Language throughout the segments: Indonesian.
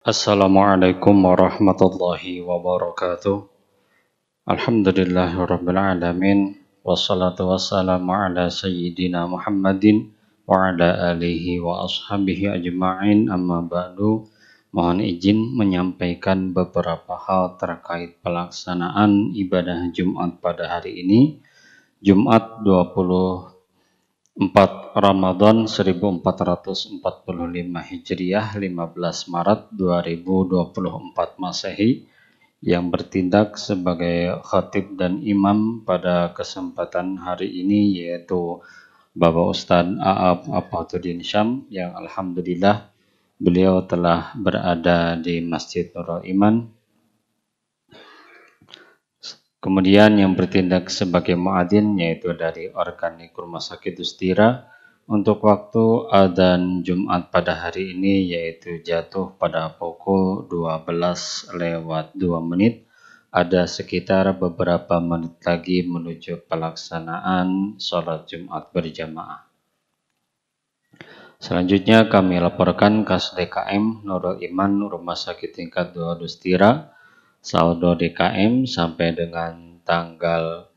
Assalamualaikum warahmatullahi wabarakatuh. Alhamdulillahirabbil alamin wassalatu wassalamu ala sayyidina Muhammadin wa ala alihi wa ashabihi ajma'in amma ba'du. Mohon izin menyampaikan beberapa hal terkait pelaksanaan ibadah Jumat pada hari ini, Jumat 4 Ramadan 1445 Hijriah 15 Maret 2024 Masehi yang bertindak sebagai khatib dan imam pada kesempatan hari ini yaitu Bapak Ustadz A'ab Afaduddin Syam yang alhamdulillah beliau telah berada di Masjid Nurul Iman. Kemudian yang bertindak sebagai muadzin yaitu dari organik Rumah Sakit Dustira untuk waktu adzan Jumat pada hari ini yaitu jatuh pada pukul 12:02. Ada sekitar beberapa menit lagi menuju pelaksanaan sholat Jumat berjamaah. Selanjutnya kami laporkan Kas DKM Nurul Iman Rumah Sakit Tingkat 2 Dustira. Saldo DKM sampai dengan tanggal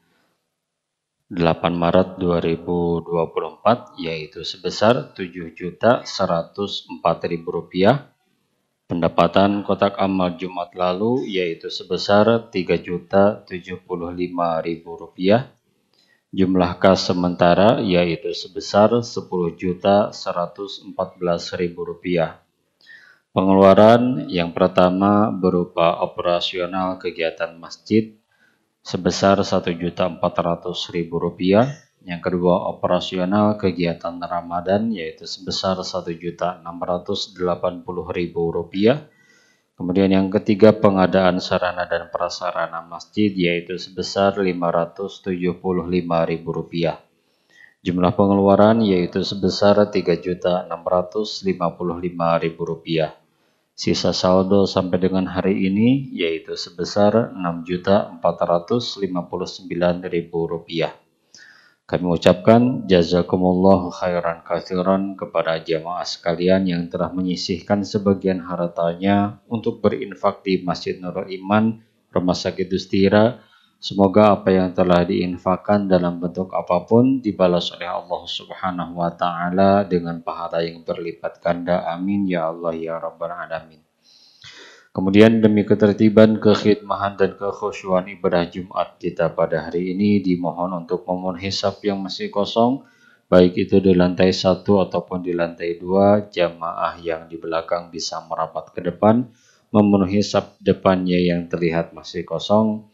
8 Maret 2024 yaitu sebesar Rp7.104.000. Pendapatan kotak amal Jumat lalu yaitu sebesar Rp3.075.000. Jumlah kas sementara yaitu sebesar Rp10.114.000. Pengeluaran yang pertama berupa operasional kegiatan masjid sebesar Rp1.400.000. Yang kedua operasional kegiatan Ramadan yaitu sebesar Rp1.680.000. Kemudian yang ketiga pengadaan sarana dan prasarana masjid yaitu sebesar Rp575.000. Jumlah pengeluaran yaitu sebesar Rp3.655.000. Sisa saldo sampai dengan hari ini yaitu sebesar Rp6.459.000. Kami ucapkan jazakumullahu khairan katsiran kepada jamaah sekalian yang telah menyisihkan sebagian hartanya untuk berinfak di Masjid Nurul Iman, Rumah Sakit Dustira. Semoga apa yang telah diinfakkan dalam bentuk apapun dibalas oleh Allah Subhanahu wa taala dengan pahala yang berlipat ganda. Amin ya Allah ya rabbal alamin. Kemudian demi ketertiban, kekhidmahan dan kekhusyuan ibadah Jumat kita pada hari ini dimohon untuk memenuhi saf yang masih kosong, baik itu di lantai 1 ataupun di lantai 2, jamaah yang di belakang bisa merapat ke depan, memenuhi saf depannya yang terlihat masih kosong.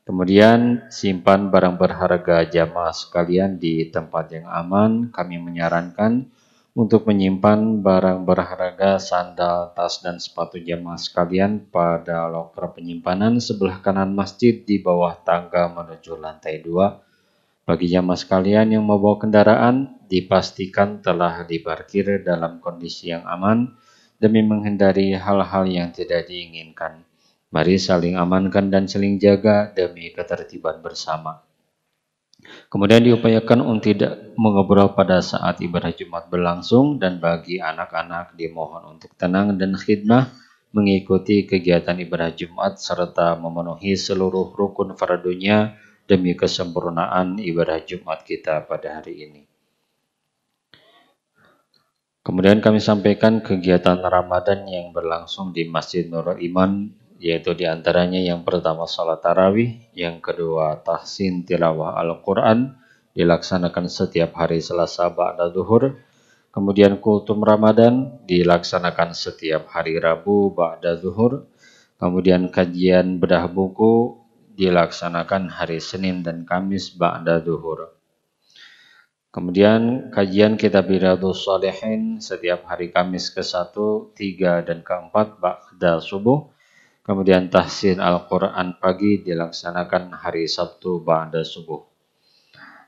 Kemudian simpan barang berharga jamaah sekalian di tempat yang aman. Kami menyarankan untuk menyimpan barang berharga sandal, tas, dan sepatu jamaah sekalian pada loker penyimpanan sebelah kanan masjid di bawah tangga menuju lantai 2. Bagi jamaah sekalian yang membawa kendaraan, dipastikan telah diparkir dalam kondisi yang aman demi menghindari hal-hal yang tidak diinginkan. Mari saling amankan dan saling jaga demi ketertiban bersama. Kemudian diupayakan untuk tidak mengobrol pada saat ibadah Jumat berlangsung, dan bagi anak-anak dimohon untuk tenang dan khidmah mengikuti kegiatan ibadah Jumat serta memenuhi seluruh rukun fardunya demi kesempurnaan ibadah Jumat kita pada hari ini. Kemudian kami sampaikan kegiatan Ramadan yang berlangsung di Masjid Nurul Iman, yaitu diantaranya yang pertama salat tarawih, yang kedua tahsin tilawah Al-Quran dilaksanakan setiap hari Selasa ba'da zuhur, kemudian kultum Ramadan dilaksanakan setiap hari Rabu ba'da zuhur, kemudian kajian bedah buku dilaksanakan hari Senin dan Kamis ba'da zuhur. Kemudian kajian kitab Riyadhus Shalihin setiap hari Kamis ke-1, 3, dan ke-4 ba'da subuh. Kemudian tahsin Al-Quran pagi dilaksanakan hari Sabtu ba'da subuh.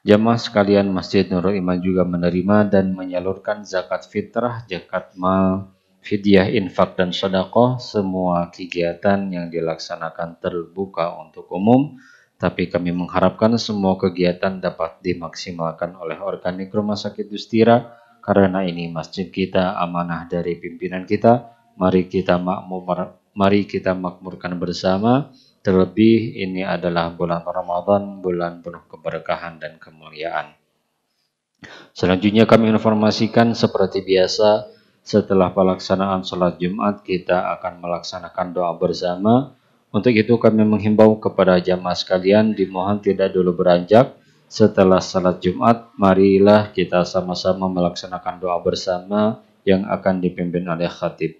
Jamaah sekalian Masjid Nurul Iman juga menerima dan menyalurkan zakat fitrah, zakat mal, fidyah, infak, dan sedekah. Semua kegiatan yang dilaksanakan terbuka untuk umum, tapi kami mengharapkan semua kegiatan dapat dimaksimalkan oleh organik Rumah Sakit Dustira karena ini masjid kita, amanah dari pimpinan kita, mari kita makmurkan bersama. Terlebih ini adalah bulan Ramadan, bulan penuh keberkahan dan kemuliaan. Selanjutnya kami informasikan seperti biasa, setelah pelaksanaan sholat Jumat kita akan melaksanakan doa bersama. Untuk itu kami menghimbau kepada jamaah sekalian dimohon tidak dulu beranjak. Setelah sholat Jumat, marilah kita sama-sama melaksanakan doa bersama yang akan dipimpin oleh khatib.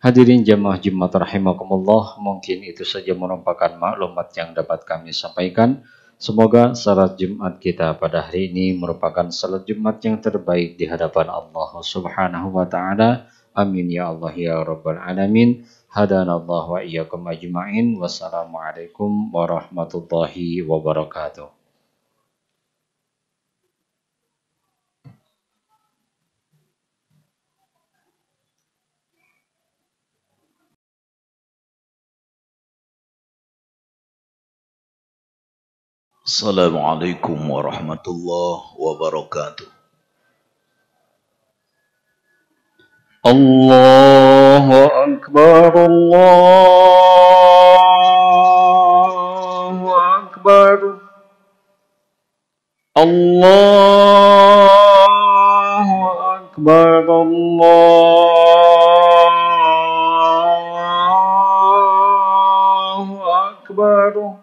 Hadirin jamaah Jumat rahimakumullah, mungkin itu saja merupakan maklumat yang dapat kami sampaikan. Semoga salat Jumat kita pada hari ini merupakan salat Jumat yang terbaik di hadapan Allah Subhanahu wa taala. Amin ya Allah ya rabbal alamin. Hadanallahu wa iyyakum ajma'in. Wassalamualaikum warahmatullahi wabarakatuh. Assalamualaikum warahmatullahi wabarakatuh. Allahu Akbar, Allahu Akbar, Allahu Akbar, Allahu Akbar.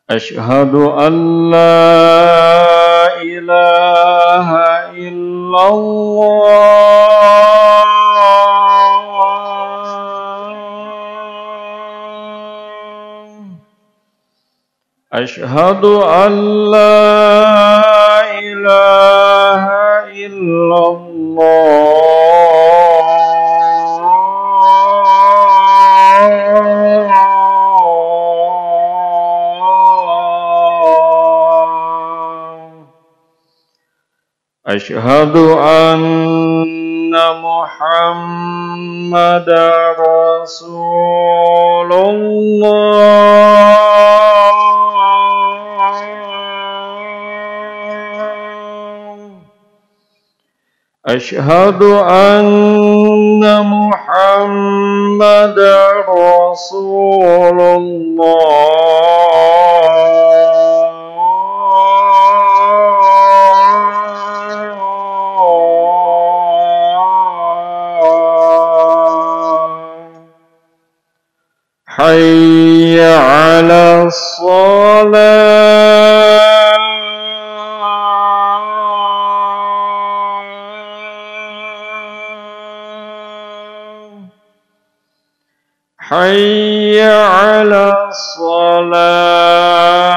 Asyhadu an la ilaha illallah. Asyhadu an la ilaha illallah. Asyhadu anna Muhammadar Rasulullah. Asyhadu anna Muhammadar Rasulullah. Hayya 'alas shalah. Hayya 'alas shalah.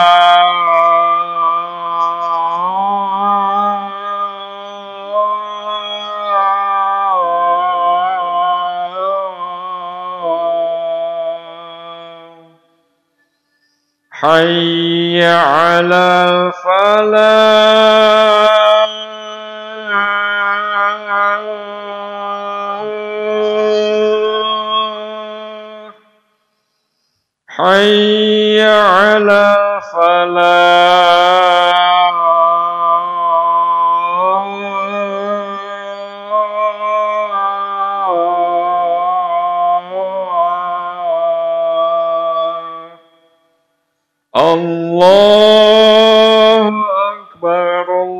Hayya 'alal falah. Hayya 'alal falah. Allahu Akbar, Allahu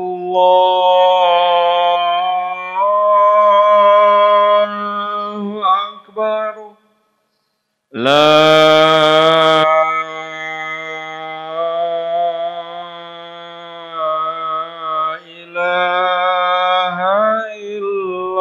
Akbar. La ilaha illallah.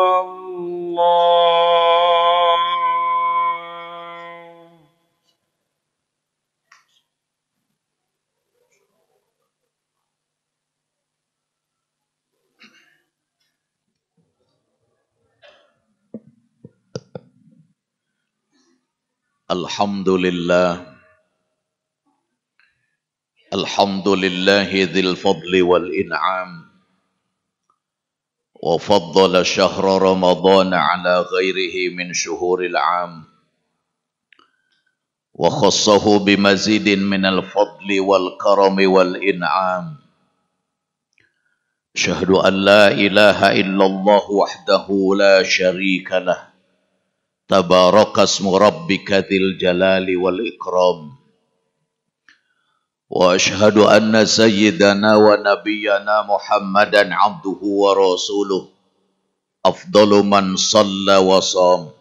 Alhamdulillahi dzil fadli wal in'am wa faddala syahra ramadhan ala ghairihi min syuhuril 'am wa khassahu bimazidin minal fadli wal karami wal in'am. Asyhadu an la ilaha illallah wahdahu la syarika lah Tabarakasmu rabbika dzil jalali wal ikram. Wa ashhadu anna sayyidana wa nabiyyana Muhammadan abduhu wa rasuluh. Afdalu man shalla wa sham.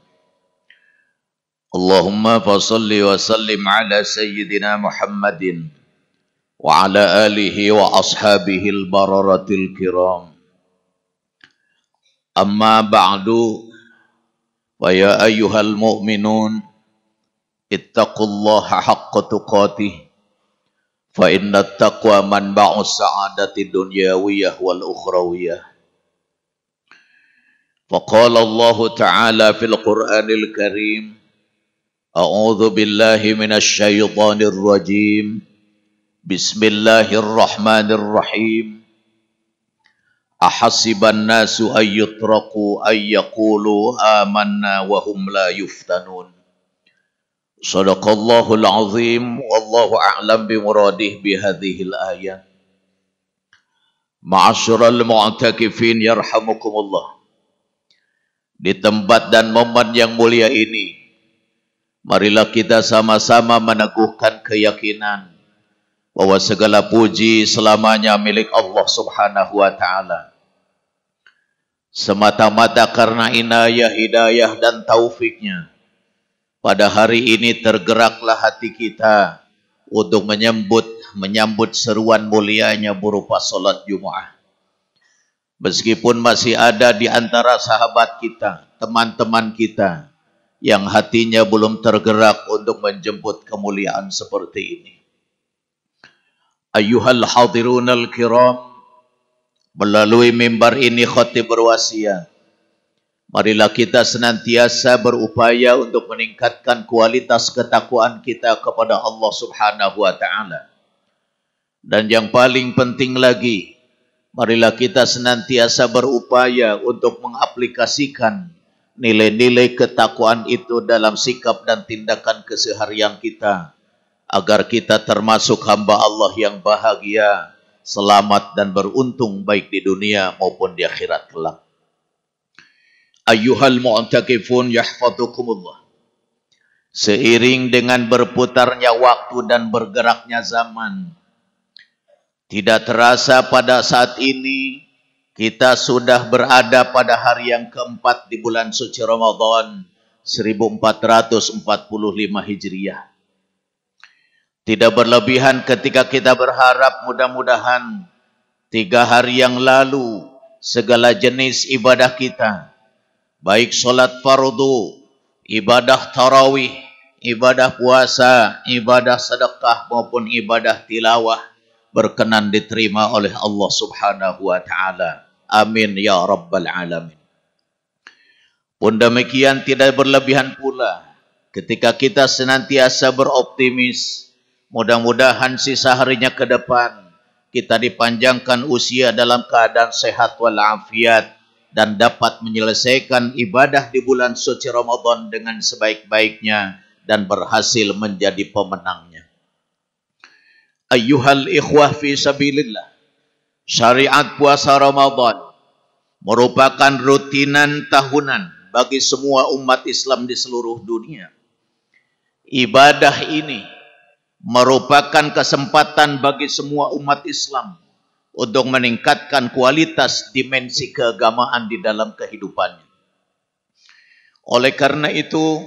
Allahumma fasalli wa sallim ala sayyidina Muhammadin wa ala alihi wa ashabihi al-bararatil kiram. Amma ba'du. Wa ya ayyuhal mu'minun ittaqullaha haqqa tuqatih fa inna taqwa manba'u sa'adati dunyawiyah wal ukhrawiyah. Faqala Allah Ta'ala fil Qur'anil Karim, a'udzu billahi minasy syaithanir rajim. Bismillahirrahmanirrahim. Ahasiban nasu ayyutraku ayyaqulu amanna wa hum la yuftanun. Sadaqallahul azim. Wallahu a'lam bimuradih bihadhil ayat. Ma'asyiral mu'takifin yarhamukumullah. Di tempat dan momen yang mulia ini, marilah kita sama-sama meneguhkan keyakinan bahwa segala puji selamanya milik Allah Subhanahu wa Ta'ala. Semata-mata karena inayah, hidayah dan taufiknya, pada hari ini tergeraklah hati kita untuk menyambut seruan mulianya berupa salat Jumat. Meskipun masih ada di antara sahabat kita, teman-teman kita yang hatinya belum tergerak untuk menjemput kemuliaan seperti ini. Ayyuhal hadirunal kiram, melalui mimbar ini khatib berwasiat, marilah kita senantiasa berupaya untuk meningkatkan kualitas ketakwaan kita kepada Allah Subhanahu wa Ta'ala. Dan yang paling penting lagi, marilah kita senantiasa berupaya untuk mengaplikasikan nilai-nilai ketakwaan itu dalam sikap dan tindakan keseharian kita, agar kita termasuk hamba Allah yang bahagia, selamat dan beruntung baik di dunia maupun di akhirat kelak. Ayyuhal mu'takifun yahfadukumullah. Seiring dengan berputarnya waktu dan bergeraknya zaman, tidak terasa pada saat ini kita sudah berada pada hari yang keempat di bulan suci Ramadan 1445 Hijriah. Tidak berlebihan ketika kita berharap mudah-mudahan 3 hari yang lalu segala jenis ibadah kita, baik solat fardu, ibadah tarawih, ibadah puasa, ibadah sedekah maupun ibadah tilawah, berkenan diterima oleh Allah Subhanahu wa Ta'ala. Amin ya rabbal alamin. Pun demikian tidak berlebihan pula ketika kita senantiasa beroptimis, mudah-mudahan sisa harinya ke depan kita dipanjangkan usia dalam keadaan sehat walafiat dan dapat menyelesaikan ibadah di bulan suci Ramadan dengan sebaik-baiknya dan berhasil menjadi pemenangnya. Ayyuhal ikhwah fi sabilillah, syariat puasa Ramadan merupakan rutinan tahunan bagi semua umat Islam di seluruh dunia. Ibadah ini merupakan kesempatan bagi semua umat Islam untuk meningkatkan kualitas dimensi keagamaan di dalam kehidupannya. Oleh karena itu,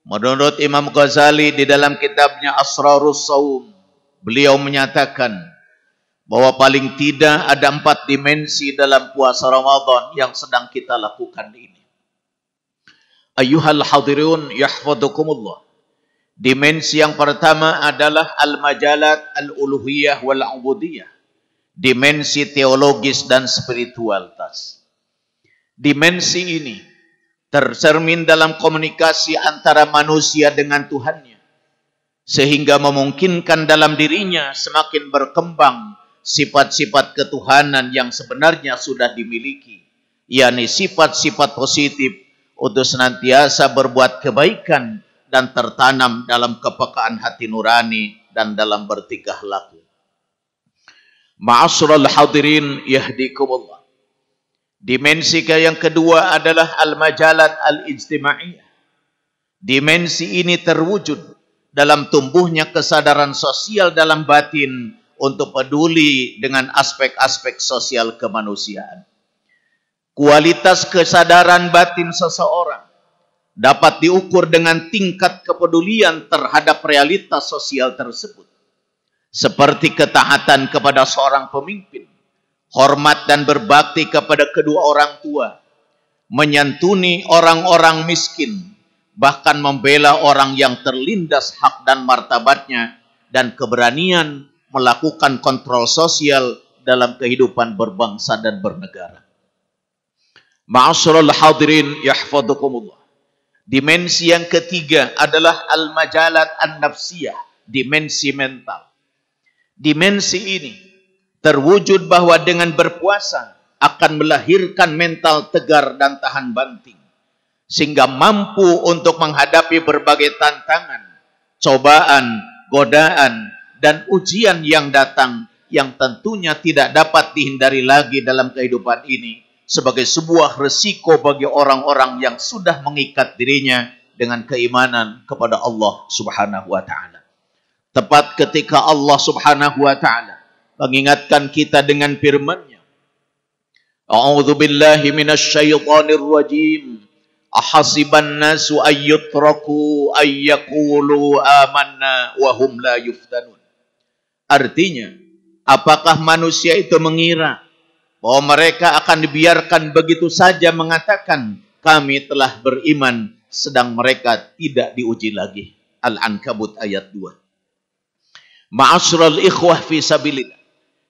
menurut Imam Ghazali di dalam kitabnya Asrarus Shaum, beliau menyatakan bahwa paling tidak ada 4 dimensi dalam puasa Ramadan yang sedang kita lakukan ini. Ayyuhal hadirun yahfadukumullah. Dimensi yang pertama adalah al-majalat al-uluhiyah wal-ubudiyah. Dimensi teologis dan spiritualitas. Dimensi ini tercermin dalam komunikasi antara manusia dengan Tuhannya, sehingga memungkinkan dalam dirinya semakin berkembang sifat-sifat ketuhanan yang sebenarnya sudah dimiliki, yakni sifat-sifat positif untuk senantiasa berbuat kebaikan dan tertanam dalam kepekaan hati nurani dan dalam bertingkah laku. Ma'asyiral hadirin yahdikumullah. Dimensi yang kedua adalah al-majalat al-ijtimaiyah. Dimensi ini terwujud dalam tumbuhnya kesadaran sosial dalam batin untuk peduli dengan aspek-aspek sosial kemanusiaan. Kualitas kesadaran batin seseorang dapat diukur dengan tingkat kepedulian terhadap realitas sosial tersebut. Seperti ketaatan kepada seorang pemimpin, hormat dan berbakti kepada kedua orang tua, menyantuni orang-orang miskin, bahkan membela orang yang terlindas hak dan martabatnya, dan keberanian melakukan kontrol sosial dalam kehidupan berbangsa dan bernegara. Ma'asyiral hadirin yahfadukumullah. Dimensi yang ketiga adalah al-majalat an-nafsiyah, dimensi mental. Dimensi ini terwujud bahwa dengan berpuasa akan melahirkan mental tegar dan tahan banting, sehingga mampu untuk menghadapi berbagai tantangan, cobaan, godaan, dan ujian yang datang, yang tentunya tidak dapat dihindari lagi dalam kehidupan ini, sebagai sebuah resiko bagi orang-orang yang sudah mengikat dirinya dengan keimanan kepada Allah Subhanahu wa Ta'ala. Tepat ketika Allah Subhanahu wa Ta'ala mengingatkan kita dengan firman-Nya, A'udzu billahi minasy syaithanir rajim. Ahasiban nasu ayyutraku ayyaqulu amanna wa hum la yuftanun. Artinya, apakah manusia itu mengira bahwa mereka akan dibiarkan begitu saja mengatakan kami telah beriman, sedang mereka tidak diuji lagi. Al-Ankabut ayat 2. Ma'asyiral ikhwah fi sabilillah.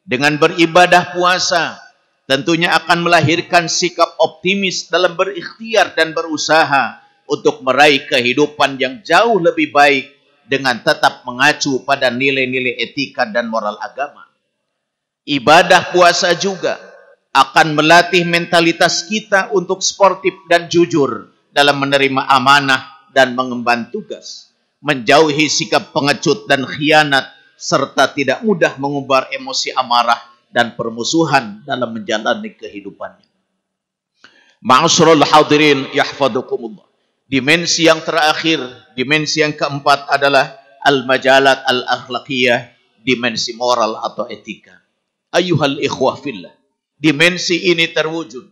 Dengan beribadah puasa tentunya akan melahirkan sikap optimis dalam berikhtiar dan berusaha untuk meraih kehidupan yang jauh lebih baik dengan tetap mengacu pada nilai-nilai etika dan moral agama. Ibadah puasa juga akan melatih mentalitas kita untuk sportif dan jujur dalam menerima amanah dan mengemban tugas, menjauhi sikap pengecut dan khianat, serta tidak mudah mengumbar emosi amarah dan permusuhan dalam menjalani kehidupannya. Ma'asyiral hadirin yahfadukumullah. Dimensi yang terakhir, dimensi yang keempat adalah al-majalat al-akhlaqiyah, dimensi moral atau etika. Ayyuhal ikhwah fillah. Dimensi ini terwujud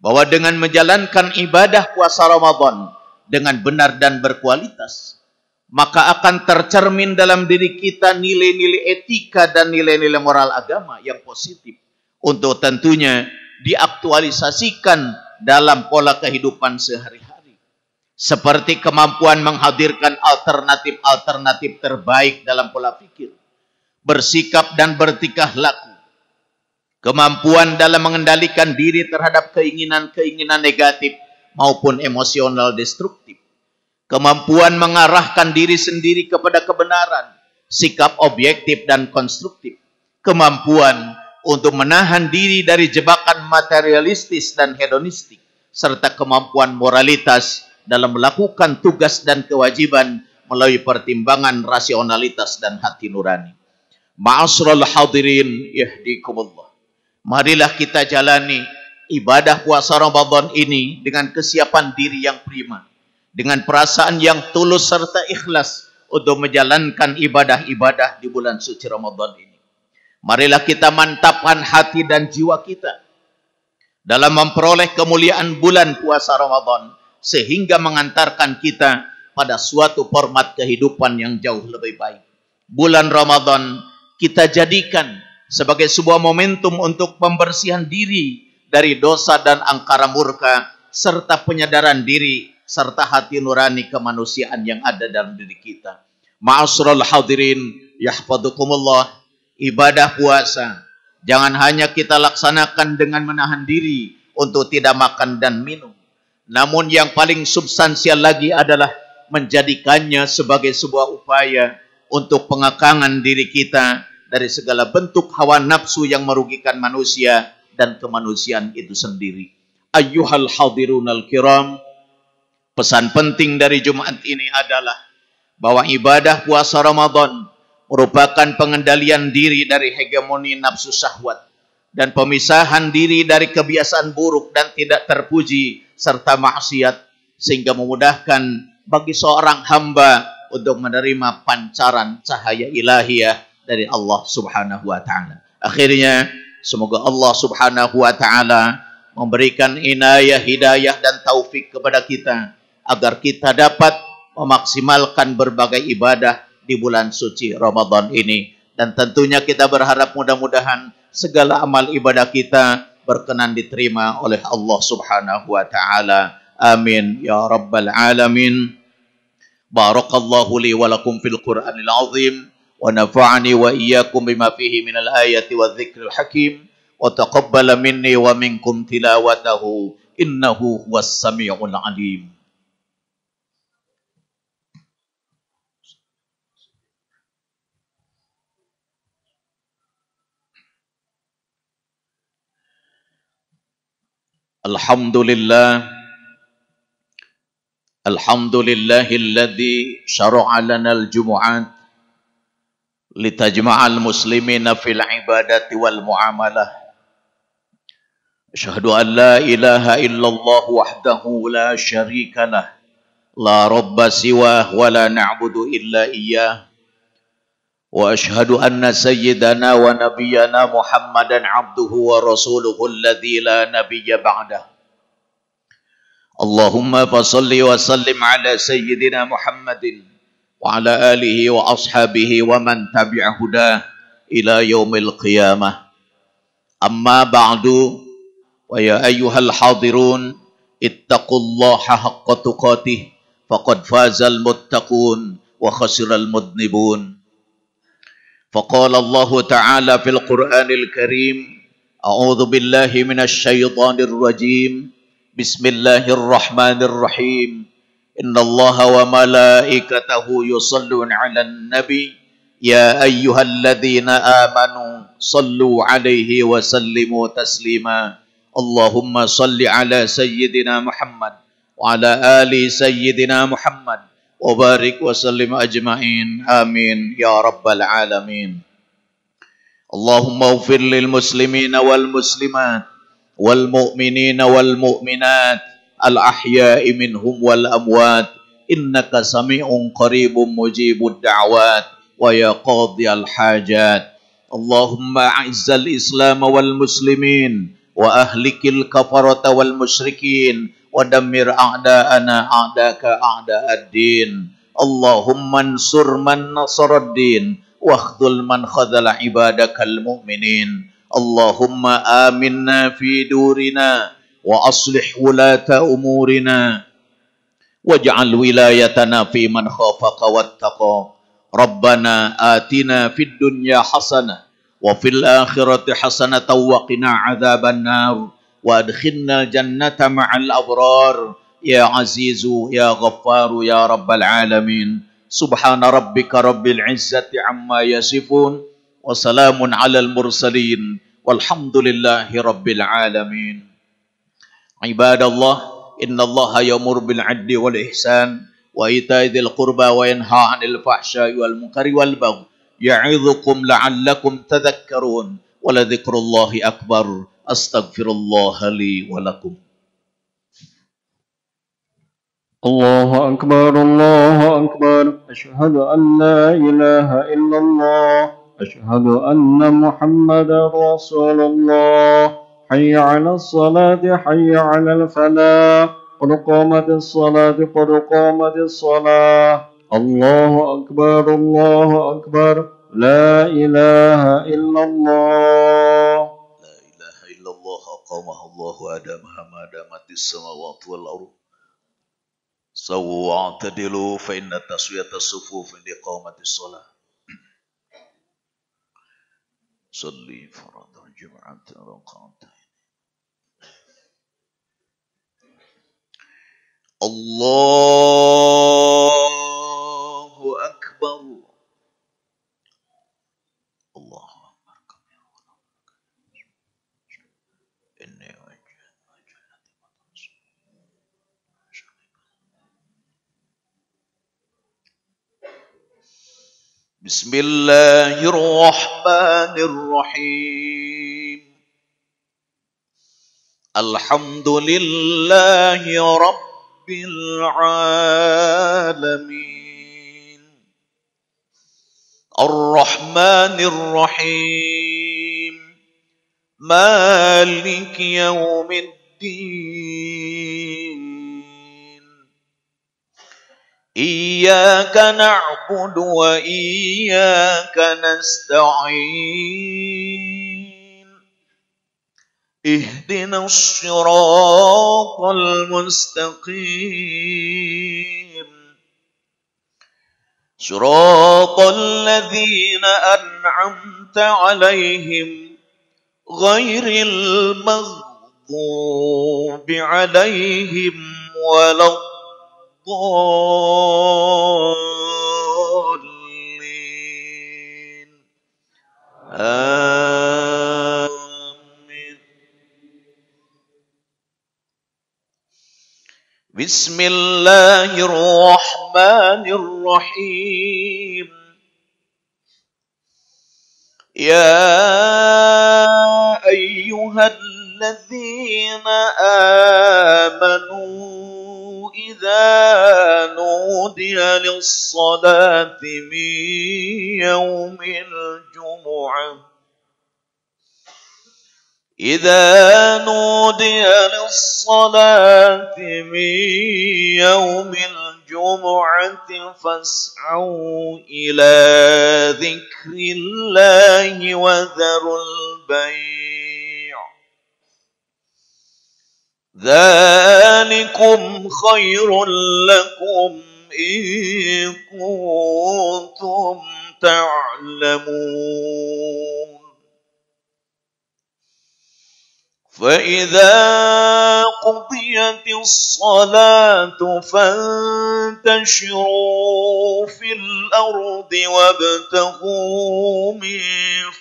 bahwa dengan menjalankan ibadah puasa Ramadan dengan benar dan berkualitas, maka akan tercermin dalam diri kita nilai-nilai etika dan nilai-nilai moral agama yang positif untuk tentunya diaktualisasikan dalam pola kehidupan sehari-hari. Seperti kemampuan menghadirkan alternatif-alternatif terbaik dalam pola pikir, bersikap dan bertingkah laku, kemampuan dalam mengendalikan diri terhadap keinginan-keinginan negatif maupun emosional destruktif, kemampuan mengarahkan diri sendiri kepada kebenaran, sikap objektif dan konstruktif, kemampuan untuk menahan diri dari jebakan materialistis dan hedonistik, serta kemampuan moralitas dalam melakukan tugas dan kewajiban melalui pertimbangan rasionalitas dan hati nurani. Ma'asyiral hadirin yahdikumullah. Marilah kita jalani ibadah puasa Ramadan ini dengan kesiapan diri yang prima, dengan perasaan yang tulus serta ikhlas untuk menjalankan ibadah-ibadah di bulan suci Ramadan ini. Marilah kita mantapkan hati dan jiwa kita dalam memperoleh kemuliaan bulan puasa Ramadan, sehingga mengantarkan kita pada suatu format kehidupan yang jauh lebih baik. Bulan Ramadan kita jadikan sebagai sebuah momentum untuk pembersihan diri dari dosa dan angkara murka, serta penyadaran diri serta hati nurani kemanusiaan yang ada dalam diri kita. Ma'asyiral hadirin yahfadukumullah. Ibadah puasa jangan hanya kita laksanakan dengan menahan diri untuk tidak makan dan minum, namun yang paling substansial lagi adalah menjadikannya sebagai sebuah upaya untuk pengekangan diri kita dari segala bentuk hawa nafsu yang merugikan manusia dan kemanusiaan itu sendiri. Ayyuhal hadirunal kiram, pesan penting dari Jumat ini adalah bahwa ibadah puasa Ramadan merupakan pengendalian diri dari hegemoni nafsu syahwat dan pemisahan diri dari kebiasaan buruk dan tidak terpuji serta maksiat, sehingga memudahkan bagi seorang hamba untuk menerima pancaran cahaya ilahiyah dari Allah Subhanahu wa taala. Akhirnya semoga Allah Subhanahu wa taala memberikan inayah, hidayah dan taufik kepada kita agar kita dapat memaksimalkan berbagai ibadah di bulan suci Ramadan ini. Dan tentunya kita berharap mudah-mudahan segala amal ibadah kita berkenan diterima oleh Allah Subhanahu wa taala. Amin ya rabbal alamin. Barakallahu li wa lakum fil Qur'anil azim wa nafa'ani wa iyyakum bima fihi minal ayati wadh-dhikril hakim wa taqabbala minni wa minkum tilawatahu innahu huwas samiul alim. Alhamdulillahilladzi syara'a lanal jumu'at litajma'al muslimina fil ibadati wal muamalah. Asyhadu an la ilaha illallah wahdahu la syarika lah, la rabba siwah wa la na'budu illa iyyah. Wa asyhadu anna sayyidana wa nabiyyana Muhammadan abduhu wa rasuluhu alladzi la nabiyya ba'dah. Allahumma fasalli wa sallim ala sayyidina Muhammadin wa ala alihi wa ashabihi wa man tabi'a hudah ila yaumil qiyamah. Amma ba'du, wa ya ayyuhal hadirun ittaqullaha haqqa tuqatih faqad fazal muttaqun wa khasiral mudnibun. Faqala Allah ta'ala fil Qur'anil Karim, a'udzu billahi minasy syaithanir rajim. Bismillahirrahmanirrahim. Innallaha wa malaikatahu yusalluna 'alan nabi ya ayyuhalladzina amanu sallu 'alaihi wa sallimu taslima. Allahumma salli 'ala sayyidina Muhammad wa 'ala ali sayyidina Muhammad wa barik wa sallim ajma'in. Amin ya rabbal alamin. Allahumma ighfir lil muslimina wal muslimat wal mu'minina wal mu'minat al ahya'i minhum wal amwat innaka sami'un qaribun mujibud da'wat wa ya qadiyal hajat. Allahumma a'izzal islam wal muslimin wa ahlikil kafarata wal musyrikin wa dammir a'da'ana a'daka a'da'ad din. Allahumma ansur man nasaraddin wa akhdhul man khadhala ibadakal mu'minin. Allahumma aminna fi durina wa aslih wulata umurina waj'al wilayatana fi man khafaka wattaqa. Rabbana atina fid dunya hasanah wa fil akhirati hasanatan wa qina adzaban nar wa adkhilna jannata ma'al abrar ya azizu ya ghaffaru ya rabbal alamin. Subhana rabbika rabbil izzati amma yasifun wa salamun alal mursalin walhamdulillahi rabbil alamin. Ibadallah, innallaha ya'muru bil 'adli wal ihsan wa ita'i dzil qurba wa yanha 'anil fahsya'i wal munkari wal baghi ya'idzukum la'allakum tadhakkarun wa la dzikrullahi akbar. Astaghfirullaha li wa lakum. Allahu akbar, Allahu akbar. Asyhadu an la ilaha illallah. Asyhadu anna Muhammadar Rasulullah. Hayya 'alas salati, hayya 'alal falah. Qad qamatis salati, qad qamatis salah. Allahu akbar, Allahu akbar. La ilaha illallah. La ilaha illallah aqamahallahu adamaha ma damatis samawati wal ardh. Sawu wa'tadilu fa inna taswiyata sufuf li qamatis salah. Salli farada jum'atan raqatan. Allahu akbar. Allahu akbar. Inni Bismillahirrahmanirrahim. Alhamdulillahi العالمين الرحمن الرحيم مالك يوم الدين إياك نعبد وإياك نستعين اهدنا الصراط المستقيم صراط الذين أنعمت عليهم غير المغضوب عليهم ولا الضالين آمين. بسم الله الرحمن الرحيم يا أيها الذين آمنوا إذا نودي للصلاة من يوم الجمعة إذا نودي للصلاة من يوم الجمعة فاسعوا إلى ذكر الله وذروا البيع ذلكم خير لكم إن كنتم تعلمون فإذا قضيت الصلاة فانتشروا في الأرض وابتغوا من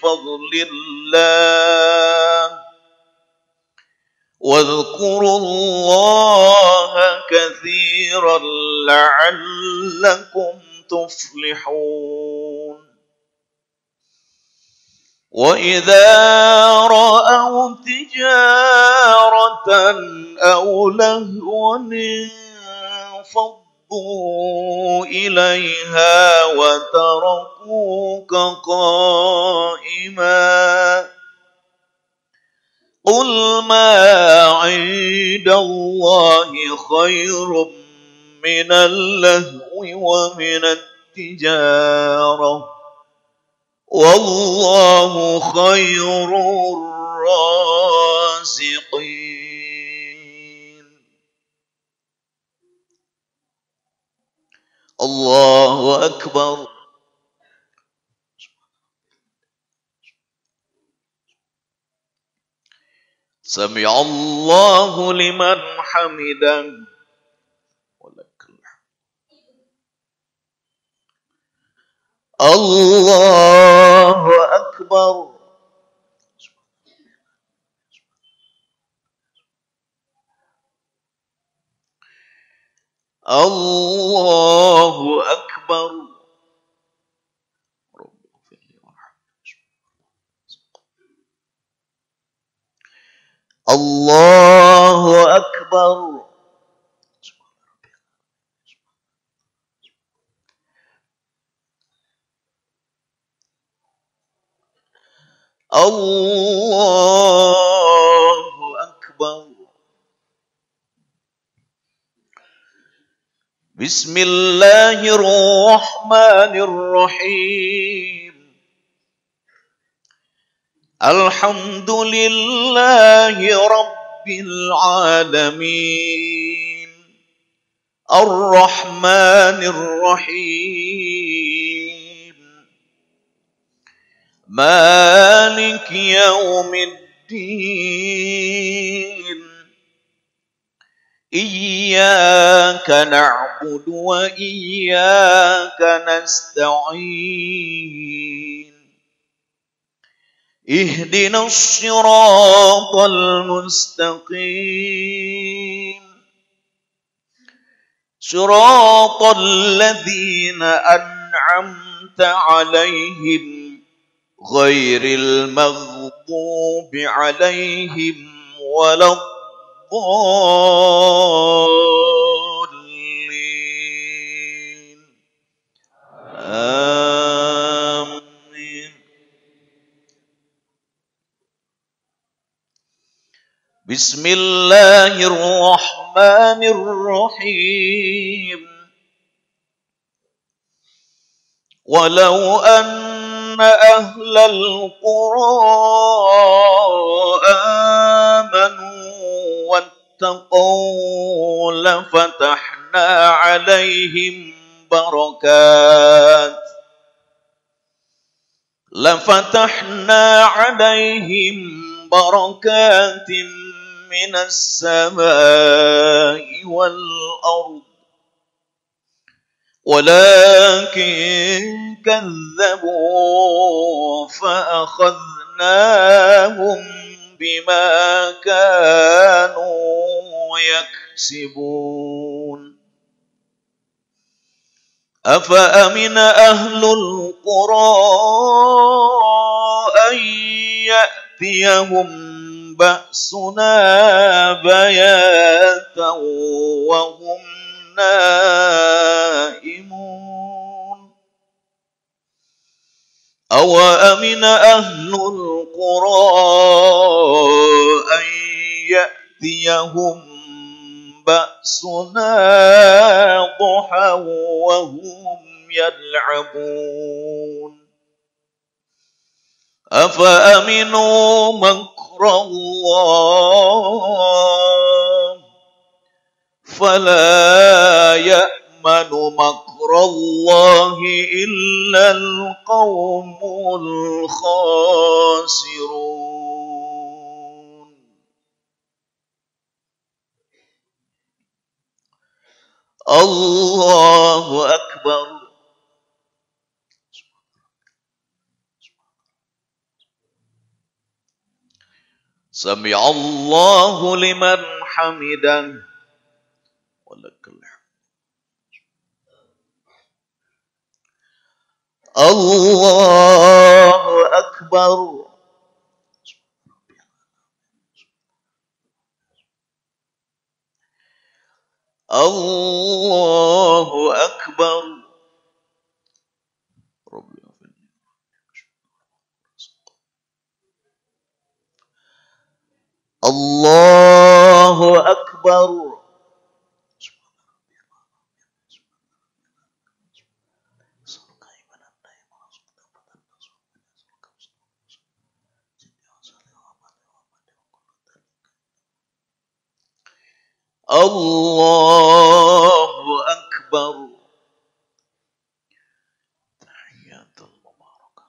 فضل الله واذكروا الله كثيرا لعلكم تفلحون وإذا رأوا تجارة أو لهوا انفضوا إليها وتركوك قائما قل ما عند الله خير من اللهو ومن التجارة والله خير الرازقين الله أكبر سمع الله لمن حمده ولك الله أكبر الله أكبر الله أكبر الله أكبر بسم الله الرحمن الرحيم الحمد لله رب العالمين الرحمن الرحيم مالك يوم الدين إياك نعبد وإياك نستعين اهدنا الصراط المستقيم صراط الذين أنعمت عليهم غير المغضوب عليهم ولا الضالين بسم الله الرحمن الرحيم ولو أن أهل القرى آمنوا واتقوا لفتحنا عليهم بركات من السماء والأرض ولكن كذبوا فأخذناهم بما كانوا يكسبون أفأمن أهل القرى أن يأتيهم بأسنا بياتا وهم نائمون أوأمن أهل القرى أن يأتيهم بأسنا ضحى وهم يلعبون أفأمنوا مكر الله فلا يأمن مكر الله إلا القوم الخاسرون. الله أكبر. سمع الله لمن حمده ولك الحمد. الله أكبر. الله أكبر. الله أكبر. الله أكبر. تحيات المباركة.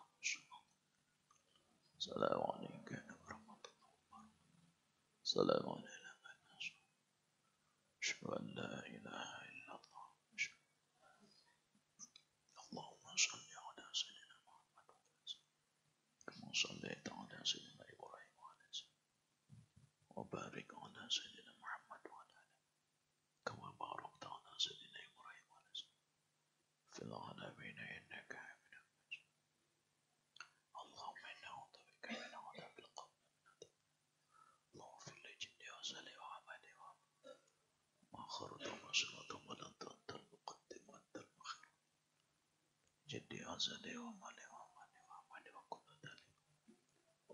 السلام عليك ورحمة الله. السلام علينا. أشهد أن لا إله إلا الله. اللهم صل على سيدنا محمد كما صليت على سيدنا إبراهيم وبارك على سيدنا محمد كما باركت على سيدنا إبراهيم في العالمين إنك حميد مجيد. اللهم إنا نعوذ بك من عذاب القبر. اللهم اغفر لي جدي وزلي وعملي وآخرة ومسرة ولنت أنت المقدم وأنت المؤخر. جدي وزلي وعملي وكل ذلك.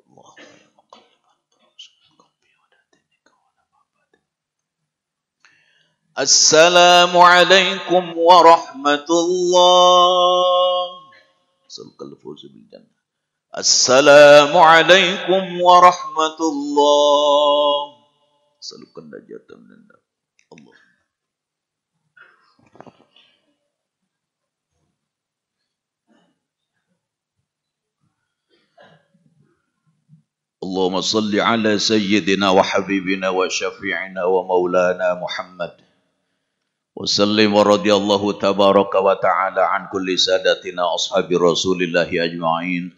اللهم يا مقلب القلوب ثبت قلبي على دينك وعلى معبدك. السلام عليكم ورحمة الله. نسألك الفوز بالجنة. السلام عليكم ورحمة الله. نسألك النجاة من النار. الله. اللهم صل على سيدنا وحبيبنا وشفيعنا ومولانا محمد وسلم ورضي الله تبارك وتعالى عن كل سادتنا أصحاب رسول الله أجمعين.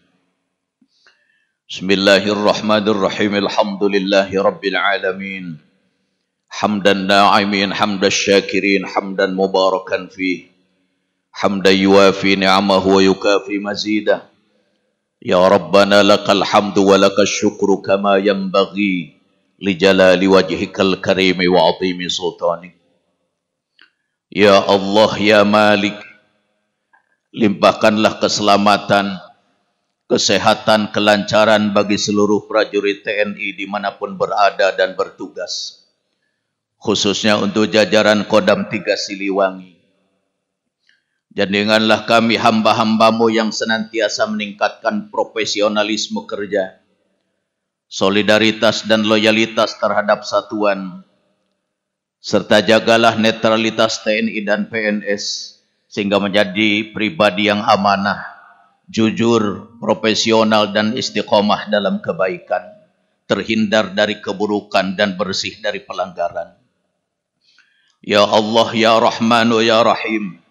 بسم الله الرحمن الرحيم. الحمد لله رب العالمين حمدا ناعمين حمد الشاكرين حمدا مباركا فيه حمدا يوافي نعمه ويكافي مزيده. يا ربنا لك الحمد ولك الشكر كما ينبغي لجلال وجهك الكريم وعظيم سلطانك. Ya Allah, ya Malik, limpahkanlah keselamatan kesehatan, kelancaran bagi seluruh prajurit TNI dimanapun berada dan bertugas, khususnya untuk jajaran Kodam 3 Siliwangi. Jadikanlah kami hamba-hambamu yang senantiasa meningkatkan profesionalisme kerja, solidaritas dan loyalitas terhadap satuan, serta jagalah netralitas TNI dan PNS sehingga menjadi pribadi yang amanah, jujur, profesional dan istiqomah dalam kebaikan, terhindar dari keburukan dan bersih dari pelanggaran. Ya Allah, Ya Rahmanu, Ya Rahim,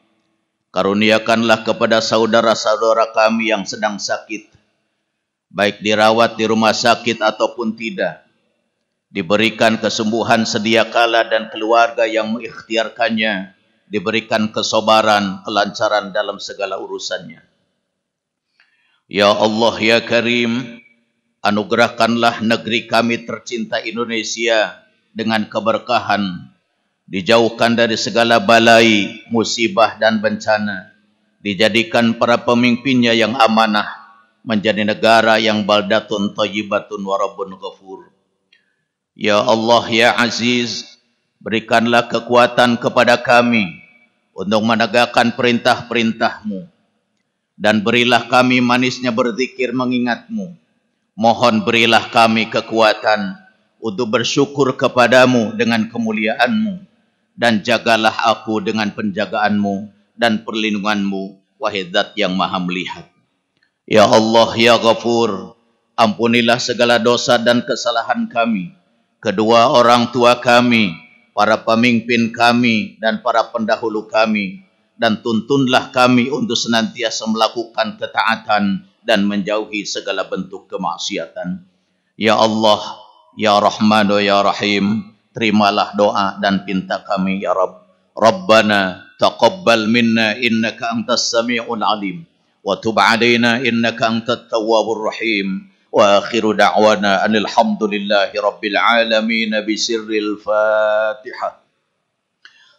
karuniakanlah kepada saudara-saudara kami yang sedang sakit, baik dirawat di rumah sakit ataupun tidak, diberikan kesembuhan sedia kala dan keluarga yang mengikhtiarkannya diberikan kesabaran, kelancaran dalam segala urusannya. Ya Allah, Ya Karim, anugerahkanlah negeri kami tercinta Indonesia dengan keberkahan, dijauhkan dari segala balai, musibah dan bencana, dijadikan para pemimpinnya yang amanah, menjadi negara yang baldatun thayyibatun wa rabbun ghafur. Ya Allah, Ya Aziz, berikanlah kekuatan kepada kami untuk menegakkan perintah-perintah-Mu, dan berilah kami manisnya berzikir mengingat-Mu. Mohon berilah kami kekuatan untuk bersyukur kepadamu dengan kemuliaan-Mu, dan jagalah aku dengan penjagaan-Mu dan perlindungan-Mu, wahai Zat yang Maha Melihat. Ya Allah, Ya Ghafur, ampunilah segala dosa dan kesalahan kami, kedua orang tua kami, para pemimpin kami dan para pendahulu kami, dan tuntunlah kami untuk senantiasa melakukan ketaatan dan menjauhi segala bentuk kemaksiatan. Ya Allah, Ya Rahmanu, Ya Rahim, terimalah doa dan pinta kami, Ya Rabb. Rabbana taqabbal minna innaka antas sami'ul alim, wa tub alaina innaka antat tawwabur rahim. Wa akhiru da'wana anil hamdulillahi rabbil alamin bisirril Fatihah.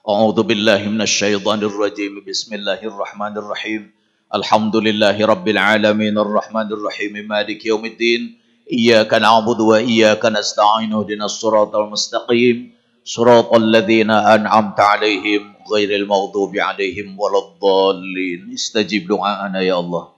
A'udzu billahi minasy syaithanir rajim. Bismillahirrahmanirrahim. Alhamdulillahi rabbil alamin arrahmanir rahim maliki yaumiddin. Iyyaka na'budu wa iyyaka nasta'in ihdinas siratal mustaqim. Siratal ladzina an'amta 'alaihim ghairil maghdubi 'alaihim waladdallin. Istajib du'ana ya Allah.